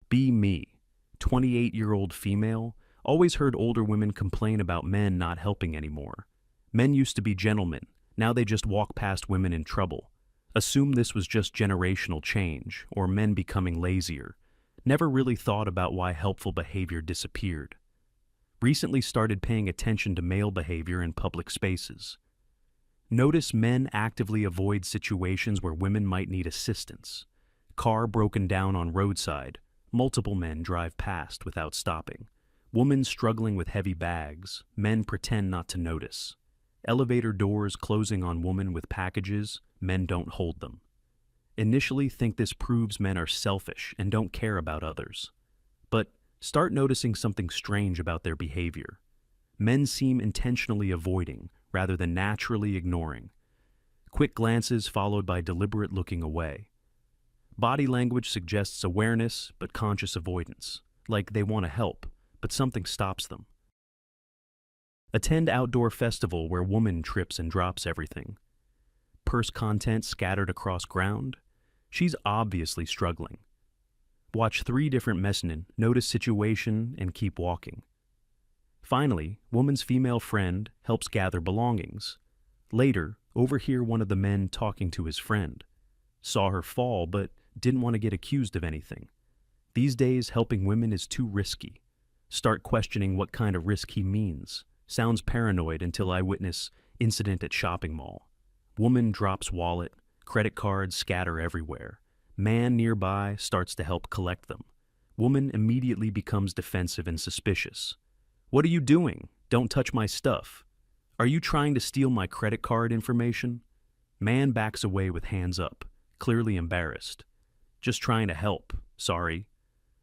Be me. 28-year-old female, always heard older women complain about men not helping anymore. Men used to be gentlemen, now they just walk past women in trouble. Assume this was just generational change, or men becoming lazier. Never really thought about why helpful behavior disappeared. Recently started paying attention to male behavior in public spaces. Notice men actively avoid situations where women might need assistance. Car broken down on roadside, multiple men drive past without stopping. Woman struggling with heavy bags, men pretend not to notice. Elevator doors closing on woman with packages, men don't hold them. Initially think this proves men are selfish and don't care about others. But start noticing something strange about their behavior. Men seem intentionally avoiding rather than naturally ignoring. Quick glances followed by deliberate looking away. Body language suggests awareness but conscious avoidance, like they want to help, but something stops them. Attend outdoor festival where woman trips and drops everything. Purse content scattered across ground. She's obviously struggling. Watch 3 different mezzanine, notice situation, and keep walking. Finally, woman's female friend helps gather belongings. Later, overhear one of the men talking to his friend. Saw her fall, but didn't want to get accused of anything. These days, helping women is too risky. Start questioning what kind of risk he means. Sounds paranoid until I witness incident at shopping mall. Woman drops wallet, credit cards scatter everywhere. Man nearby starts to help collect them. Woman immediately becomes defensive and suspicious. What are you doing? Don't touch my stuff. Are you trying to steal my credit card information? Man backs away with hands up, clearly embarrassed. Just trying to help, sorry.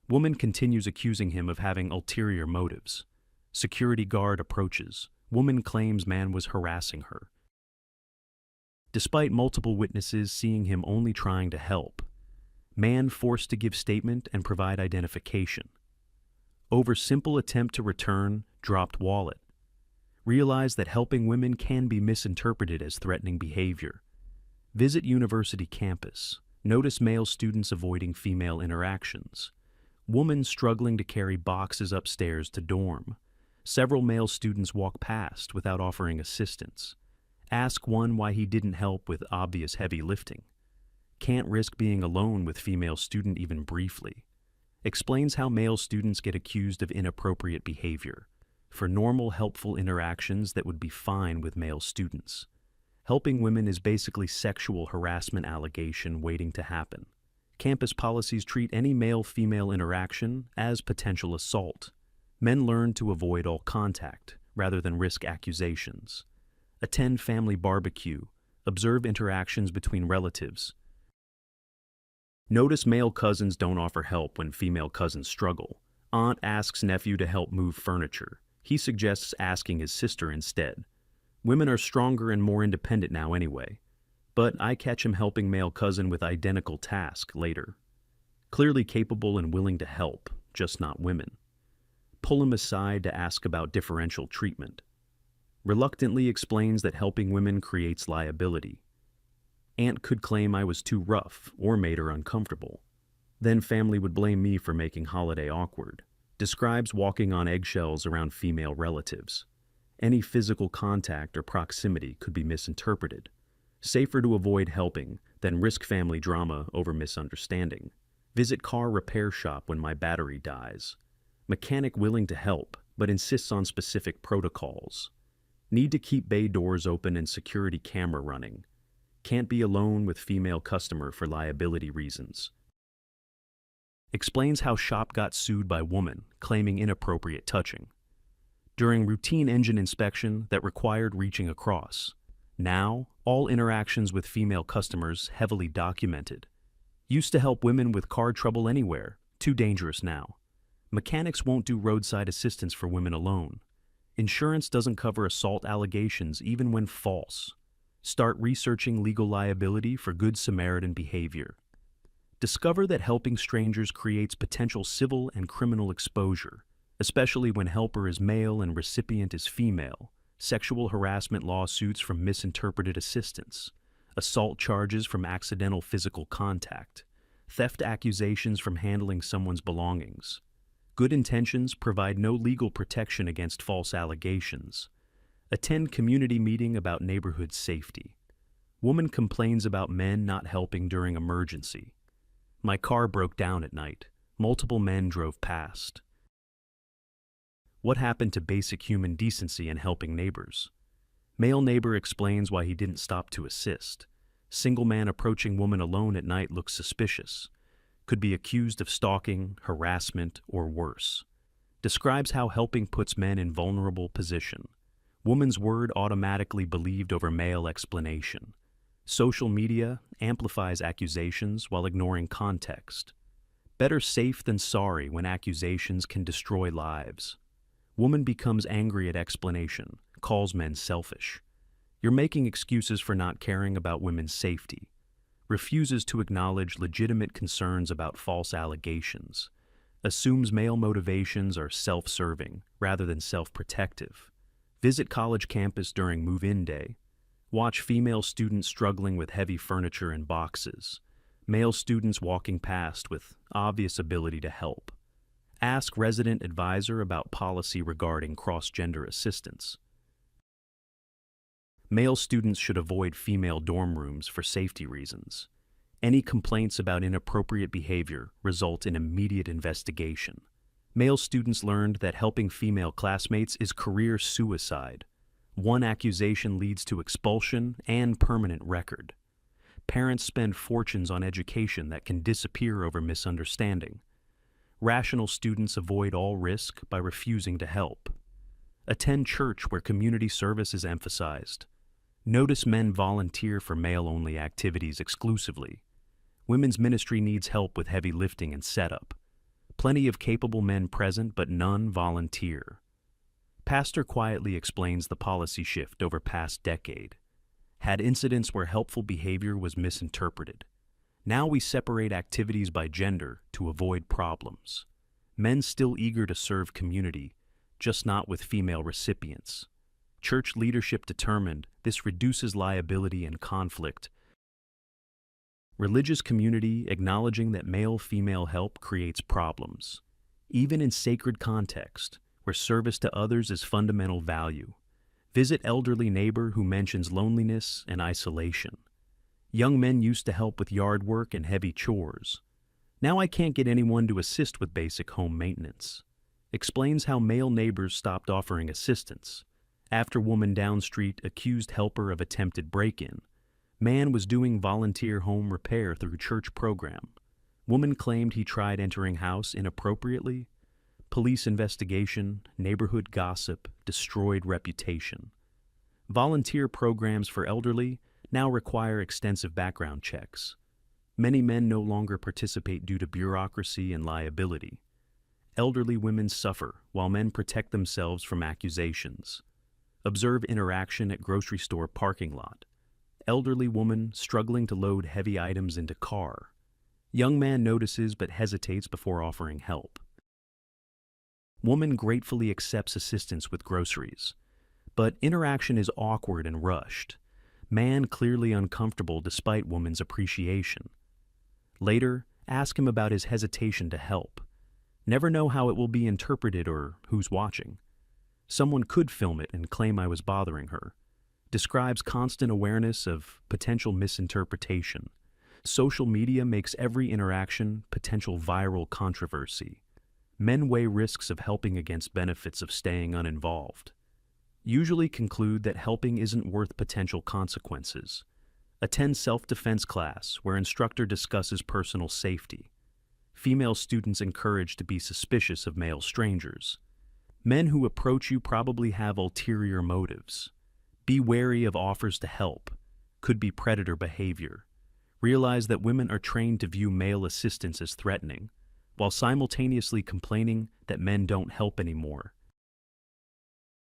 Woman continues accusing him of having ulterior motives. Security guard approaches. Woman claims man was harassing her. Despite multiple witnesses seeing him only trying to help, man forced to give statement and provide identification. Over simple attempt to return, dropped wallet. Realize that helping women can be misinterpreted as threatening behavior. Visit university campus. Notice male students avoiding female interactions. Woman struggling to carry boxes upstairs to dorm. Several male students walk past without offering assistance. Ask one why he didn't help with obvious heavy lifting. Can't risk being alone with female student even briefly. Explains how male students get accused of inappropriate behavior. For normal, helpful interactions that would be fine with male students. Helping women is basically sexual harassment allegation waiting to happen. Campus policies treat any male-female interaction as potential assault. Men learn to avoid all contact rather than risk accusations. Attend family barbecue. Observe interactions between relatives. Notice male cousins don't offer help when female cousins struggle. Aunt asks nephew to help move furniture. He suggests asking his sister instead. Women are stronger and more independent now anyway. But I catch him helping male cousin with identical task later. Clearly capable and willing to help, just not women. Pull him aside to ask about differential treatment. Reluctantly explains that helping women creates liability. Aunt could claim I was too rough or made her uncomfortable. Then family would blame me for making holiday awkward. Describes walking on eggshells around female relatives. Any physical contact or proximity could be misinterpreted. Safer to avoid helping than risk family drama over misunderstanding. Visit car repair shop when my battery dies. Mechanic willing to help, but insists on specific protocols. Need to keep bay doors open and security camera running. Can't be alone with female customer for liability reasons. Explains how shop got sued by woman, claiming inappropriate touching. During routine engine inspection that required reaching across. Now, all interactions with female customers heavily documented. Used to help women with car trouble anywhere, too dangerous now. Mechanics won't do roadside assistance for women alone. Insurance doesn't cover assault allegations even when false. Start researching legal liability for Good Samaritan behavior. Discover that helping strangers creates potential civil and criminal exposure, especially when helper is male and recipient is female. Sexual harassment lawsuits from misinterpreted assistance, assault charges from accidental physical contact, theft accusations from handling someone's belongings. Good intentions provide no legal protection against false allegations. Attend community meeting about neighborhood safety. Woman complains about men not helping during emergency. My car broke down at night. Multiple men drove past. What happened to basic human decency and helping neighbors? Male neighbor explains why he didn't stop to assist. Single man approaching woman alone at night looks suspicious. Could be accused of stalking, harassment, or worse. Describes how helping puts men in vulnerable position. Woman's word automatically believed over male explanation. Social media amplifies accusations while ignoring context. Better safe than sorry when accusations can destroy lives. Woman becomes angry at explanation, calls men selfish. You're making excuses for not caring about women's safety. Refuses to acknowledge legitimate concerns about false allegations. Assumes male motivations are self-serving rather than self-protective. Visit college campus during move-in day. Watch female students struggling with heavy furniture and boxes. Male students walking past with obvious ability to help. Ask resident advisor about policy regarding cross-gender assistance. Male students should avoid female dorm rooms for safety reasons. Any complaints about inappropriate behavior result in immediate investigation. Male students learned that helping female classmates is career suicide. One accusation leads to expulsion and permanent record. Parents spend fortunes on education that can disappear over misunderstanding. Rational students avoid all risk by refusing to help. Attend church where community service is emphasized. Notice men volunteer for male-only activities exclusively. Women's ministry needs help with heavy lifting and setup. Plenty of capable men present, but none volunteer. Pastor quietly explains the policy shift over past decade. Had incidents where helpful behavior was misinterpreted. Now we separate activities by gender to avoid problems. Men still eager to serve community, just not with female recipients. Church leadership determined this reduces liability and conflict. Religious community acknowledging that male-female help creates problems. Even in sacred context, where service to others is fundamental value. Visit elderly neighbor who mentions loneliness and isolation. Young men used to help with yard work and heavy chores. Now I can't get anyone to assist with basic home maintenance. Explains how male neighbors stopped offering assistance. After woman down street accused helper of attempted break-in. Man was doing volunteer home repair through church program. Woman claimed he tried entering house inappropriately. Police investigation, neighborhood gossip, destroyed reputation. Volunteer programs for elderly now require extensive background checks. Many men no longer participate due to bureaucracy and liability. Elderly women suffer while men protect themselves from accusations. Observe interaction at grocery store parking lot. Elderly woman struggling to load heavy items into car. Young man notices but hesitates before offering help. Woman gratefully accepts assistance with groceries, but interaction is awkward and rushed. Man clearly uncomfortable despite woman's appreciation. Later, ask him about his hesitation to help. Never know how it will be interpreted or who's watching. Someone could film it and claim I was bothering her. Describes constant awareness of potential misinterpretation. Social media makes every interaction potential viral controversy. Men weigh risks of helping against benefits of staying uninvolved. Usually conclude that helping isn't worth potential consequences. Attend self-defense class where instructor discusses personal safety. Female students encouraged to be suspicious of male strangers. Men who approach you probably have ulterior motives. Be wary of offers to help. Could be predator behavior. Realize that women are trained to view male assistance as threatening, while simultaneously complaining that men don't help anymore.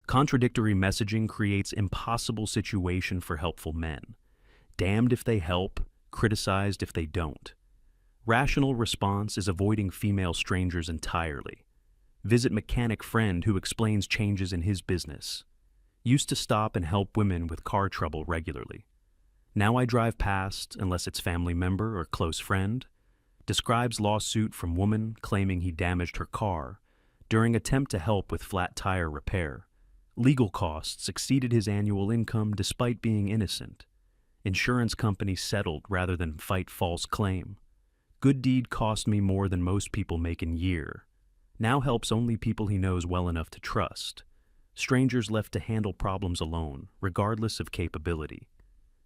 Contradictory messaging creates impossible situation for helpful men. Damned if they help, criticized if they don't. Rational response is avoiding female strangers entirely. Visit mechanic friend who explains changes in his business. Used to stop and help women with car trouble regularly. Now I drive past unless it's family member or close friend. Describes lawsuit from woman claiming he damaged her car during attempt to help with flat tire repair. Legal costs exceeded his annual income despite being innocent. Insurance company settled rather than fight false claim. Good deed cost me more than most people make in year. Now helps only people he knows well enough to trust. Strangers left to handle problems alone, regardless of capability.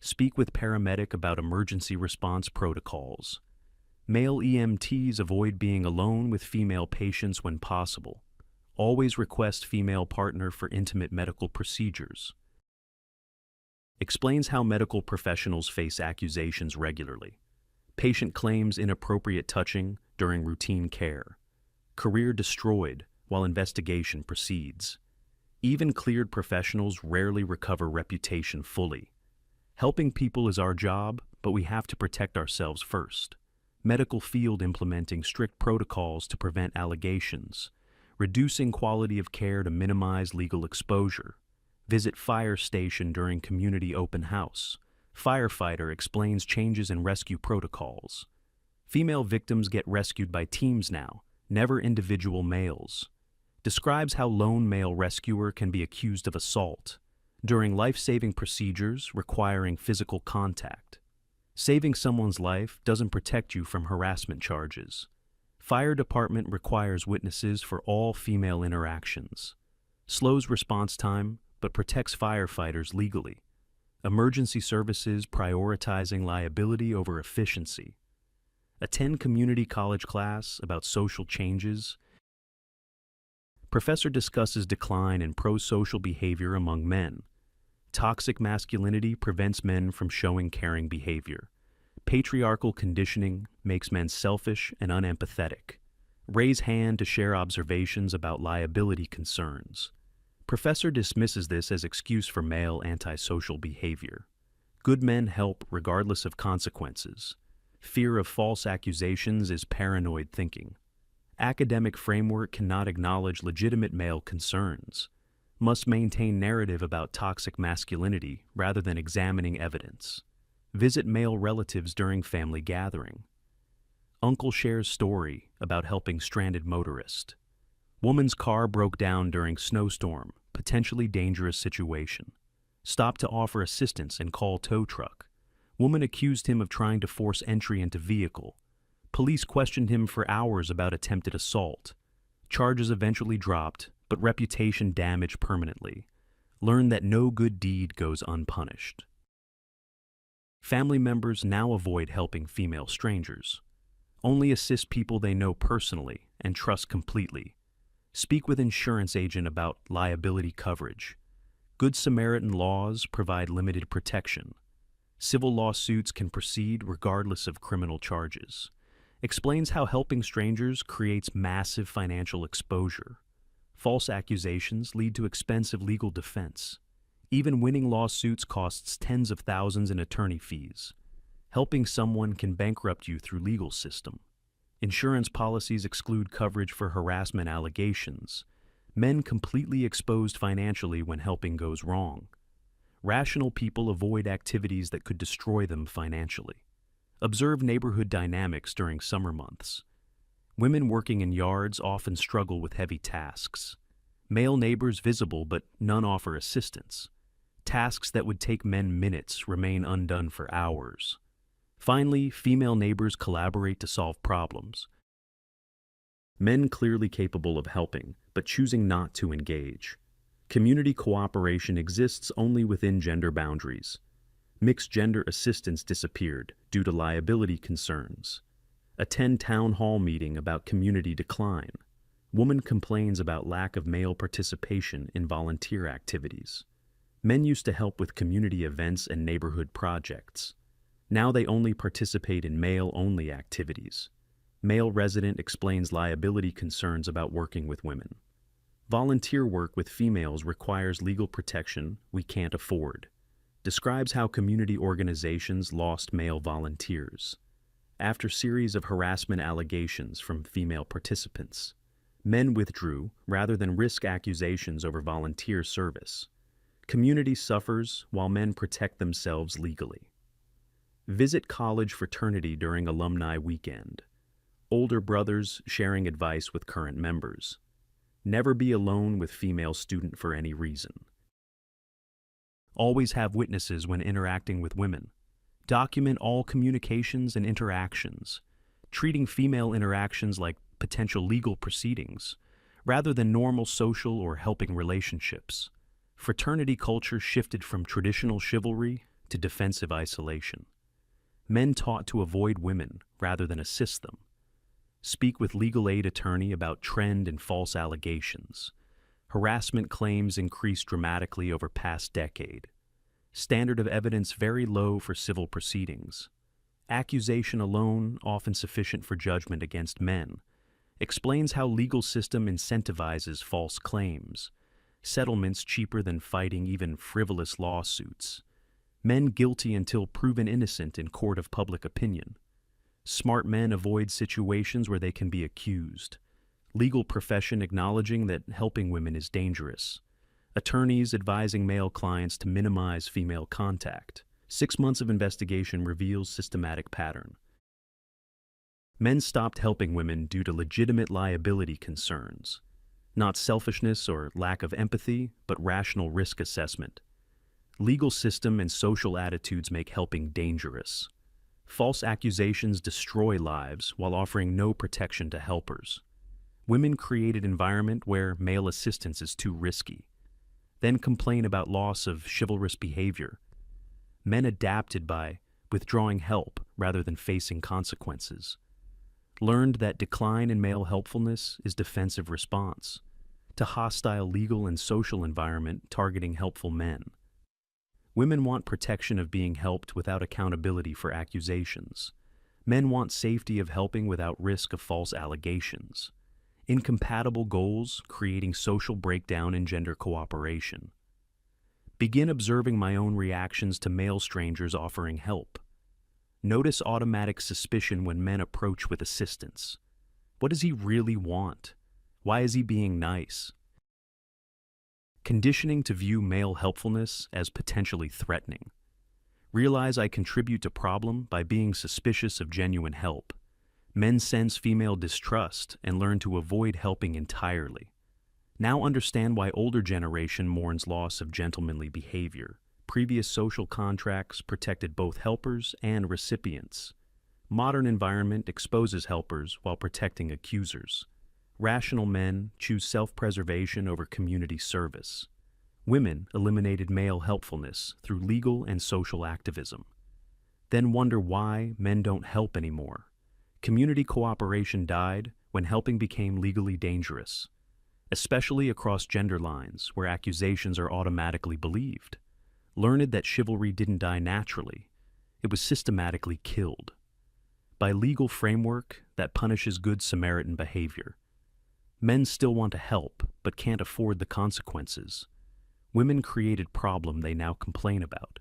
Speak with paramedic about emergency response protocols. Male EMTs avoid being alone with female patients when possible. Always request female partner for intimate medical procedures. Explains how medical professionals face accusations regularly. Patient claims inappropriate touching during routine care. Career destroyed while investigation proceeds. Even cleared professionals rarely recover reputation fully. Helping people is our job, but we have to protect ourselves first. Medical field implementing strict protocols to prevent allegations. Reducing quality of care to minimize legal exposure. Visit fire station during community open house. Firefighter explains changes in rescue protocols. Female victims get rescued by teams now, never individual males. Describes how lone male rescuer can be accused of assault during life-saving procedures requiring physical contact. Saving someone's life doesn't protect you from harassment charges. Fire department requires witnesses for all female interactions. Slows response time, but protects firefighters legally. Emergency services prioritizing liability over efficiency. Attend community college class about social changes. Professor discusses decline in pro-social behavior among men. Toxic masculinity prevents men from showing caring behavior. Patriarchal conditioning makes men selfish and unempathetic. Raise hand to share observations about liability concerns. Professor dismisses this as excuse for male antisocial behavior. Good men help regardless of consequences. Fear of false accusations is paranoid thinking. Academic framework cannot acknowledge legitimate male concerns. Must maintain narrative about toxic masculinity rather than examining evidence. Visit male relatives during family gathering. Uncle shares story about helping stranded motorist. Woman's car broke down during snowstorm, potentially dangerous situation. Stopped to offer assistance and call tow truck. Woman accused him of trying to force entry into vehicle. Police questioned him for hours about attempted assault. Charges eventually dropped, but reputation damaged permanently. Learned that no good deed goes unpunished. Family members now avoid helping female strangers. Only assist people they know personally and trust completely. Speak with insurance agent about liability coverage. Good Samaritan laws provide limited protection. Civil lawsuits can proceed regardless of criminal charges. Explains how helping strangers creates massive financial exposure. False accusations lead to expensive legal defense. Even winning lawsuits costs tens of thousands in attorney fees. Helping someone can bankrupt you through legal system. Insurance policies exclude coverage for harassment allegations. Men completely exposed financially when helping goes wrong. Rational people avoid activities that could destroy them financially. Observe neighborhood dynamics during summer months. Women working in yards often struggle with heavy tasks. Male neighbors visible but none offer assistance. Tasks that would take men minutes remain undone for hours. Finally, female neighbors collaborate to solve problems. Men clearly capable of helping, but choosing not to engage. Community cooperation exists only within gender boundaries. Mixed gender assistance disappeared due to liability concerns. Attend town hall meeting about community decline. Woman complains about lack of male participation in volunteer activities. Men used to help with community events and neighborhood projects. Now they only participate in male-only activities. Male resident explains liability concerns about working with women. Volunteer work with females requires legal protection we can't afford. Describes how community organizations lost male volunteers. After series of harassment allegations from female participants, men withdrew rather than risk accusations over volunteer service. Community suffers while men protect themselves legally. Visit college fraternity during alumni weekend. Older brothers sharing advice with current members. Never be alone with female student for any reason. Always have witnesses when interacting with women. Document all communications and interactions, treating female interactions like potential legal proceedings, rather than normal social or helping relationships. Fraternity culture shifted from traditional chivalry to defensive isolation. Men taught to avoid women rather than assist them. Speak with legal aid attorney about trend and false allegations. Harassment claims increased dramatically over past decade. Standard of evidence very low for civil proceedings. Accusation alone often sufficient for judgment against men. Explains how legal system incentivizes false claims. Settlements cheaper than fighting even frivolous lawsuits. Men guilty until proven innocent in court of public opinion. Smart men avoid situations where they can be accused. Legal profession acknowledging that helping women is dangerous. Attorneys advising male clients to minimize female contact. 6 months of investigation reveals systematic pattern. Men stopped helping women due to legitimate liability concerns. Not selfishness or lack of empathy, but rational risk assessment. Legal system and social attitudes make helping dangerous. False accusations destroy lives while offering no protection to helpers. Women created environment where male assistance is too risky. Then complain about loss of chivalrous behavior. Men adapted by withdrawing help rather than facing consequences. Learned that decline in male helpfulness is defensive response to hostile legal and social environment targeting helpful men. Women want protection of being helped without accountability for accusations. Men want safety of helping without risk of false allegations. Incompatible goals creating social breakdown and gender cooperation. Begin observing my own reactions to male strangers offering help. Notice automatic suspicion when men approach with assistance. What does he really want? Why is he being nice? Conditioning to view male helpfulness as potentially threatening. Realize I contribute to problem by being suspicious of genuine help. Men sense female distrust and learn to avoid helping entirely. Now understand why older generation mourns loss of gentlemanly behavior. Previous social contracts protected both helpers and recipients. Modern environment exposes helpers while protecting accusers. Rational men choose self-preservation over community service. Women eliminated male helpfulness through legal and social activism. Then wonder why men don't help anymore. Community cooperation died when helping became legally dangerous, especially across gender lines where accusations are automatically believed. Learned that chivalry didn't die naturally, it was systematically killed by legal framework that punishes good Samaritan behavior. Men still want to help, but can't afford the consequences. Women created problem they now complain about.